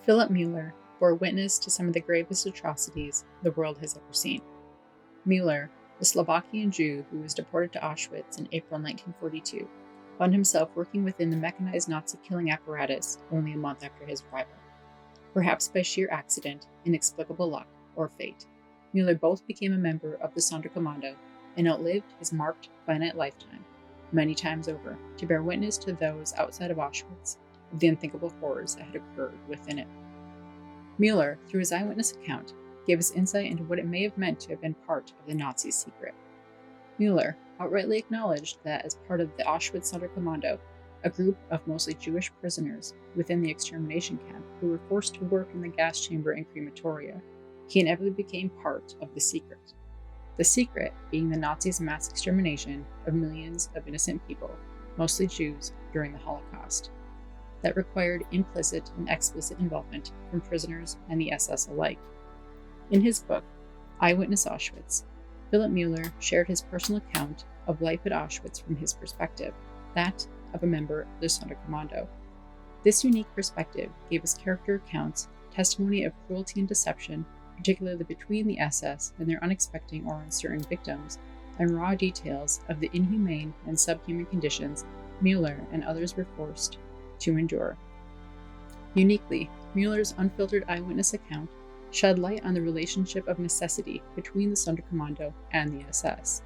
Filip Muller bore witness to some of the gravest atrocities the world has ever seen. Muller, the Slovakian Jew who was deported to Auschwitz in April 1942, found himself working within the mechanized Nazi killing apparatus only a month after his arrival. Perhaps by sheer accident, inexplicable luck, or fate, Muller both became a member of the Sonderkommando and outlived his marked finite lifetime, many times over, to bear witness to those outside of Auschwitz of the unthinkable horrors that had occurred within it. Muller, through his eyewitness account, gave us insight into what it may have meant to have been part of the Nazi secret. Muller outrightly acknowledged that as part of the Auschwitz Sonderkommando, a group of mostly Jewish prisoners within the extermination camp who were forced to work in the gas chamber and crematoria, he inevitably became part of the secret. The secret being the Nazis' mass extermination of millions of innocent people, mostly Jews, during the Holocaust. That required implicit and explicit involvement from prisoners and the SS alike. In his book, Eyewitness Auschwitz, Filip Muller shared his personal account of life at Auschwitz from his perspective, that of a member of the Sonderkommando. This unique perspective gave us character accounts, testimony of cruelty and deception, particularly between the SS and their unexpected or uncertain victims, and raw details of the inhumane and subhuman conditions Muller and others were forced to endure. Uniquely, Muller's unfiltered eyewitness account shed light on the relationship of necessity between the Sonderkommando and the SS.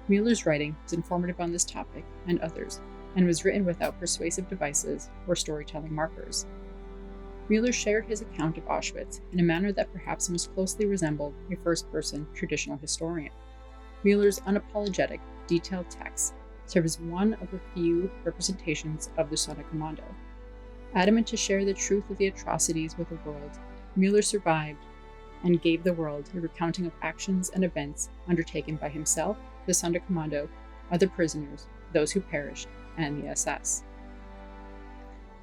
Muller's writing was informative on this topic and others, and was written without persuasive devices or storytelling markers. Muller shared his account of Auschwitz in a manner that perhaps most closely resembled a first-person traditional historian. Muller's unapologetic, detailed text serve as one of the few representations of the Sonderkommando. Adamant to share the truth of the atrocities with the world, Muller survived and gave the world a recounting of actions and events undertaken by himself, the Sonderkommando, other prisoners, those who perished, and the SS.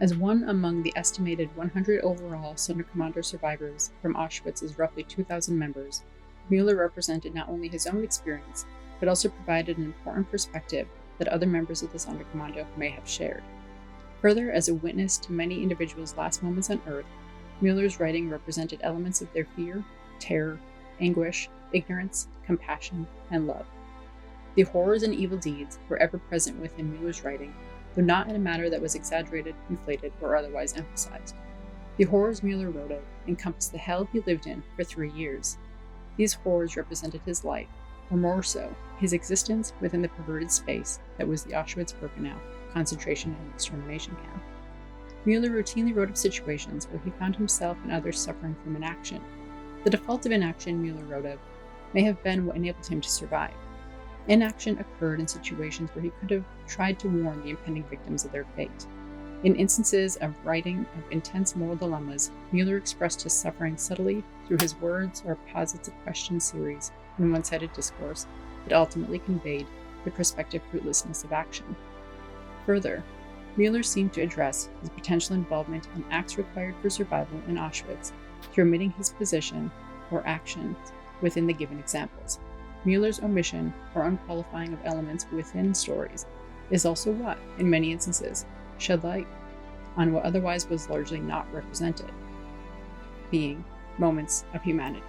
As one among the estimated 100 overall Sonderkommando survivors from Auschwitz's roughly 2,000 members, Muller represented not only his own experience, but also provided an important perspective that other members of the Sonderkommando may have shared. Further, as a witness to many individuals' last moments on Earth, Muller's writing represented elements of their fear, terror, anguish, ignorance, compassion, and love. The horrors and evil deeds were ever present within Muller's writing, though not in a manner that was exaggerated, inflated, or otherwise emphasized. The horrors Muller wrote of encompassed the hell he lived in for 3 years. These horrors represented his life, or more so, his existence within the perverted space that was the Auschwitz-Birkenau concentration and extermination camp. Muller routinely wrote of situations where he found himself and others suffering from inaction. The default of inaction Muller wrote of may have been what enabled him to survive. Inaction occurred in situations where he could have tried to warn the impending victims of their fate. In instances of writing of intense moral dilemmas, Muller expressed his suffering subtly through his words or posits of question series in one-sided discourse that ultimately conveyed the prospective fruitlessness of action. Further, Muller seemed to address his potential involvement in acts required for survival in Auschwitz through omitting his position or actions within the given examples. Muller's omission or unqualifying of elements within stories is also what, in many instances, shed light on what otherwise was largely not represented, being moments of humanity.